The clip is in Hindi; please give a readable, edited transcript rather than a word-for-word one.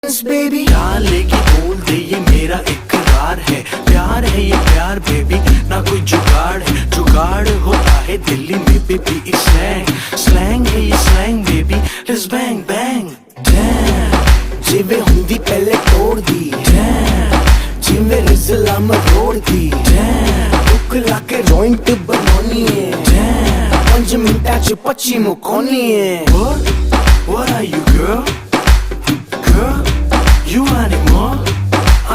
बेबी जान लेके बोल दे ये मेरा इकरार है, प्यार है ये प्यार बेबी, ना कोई जुगाड़ है। जुगाड़ होता है दिल्ली में बेबी स्लैंग, स्लैंग है ये slang baby, let's bang bang. Damn जिवे हुंदी पहले तोड़ दी, डैम जिवे रिजला मरोड़ दी, डैम भुख लाके जॉइंट बनानी है, डैम 5 मिनटां च 25 मुकानी है। What are you girl? Girl, you want it more?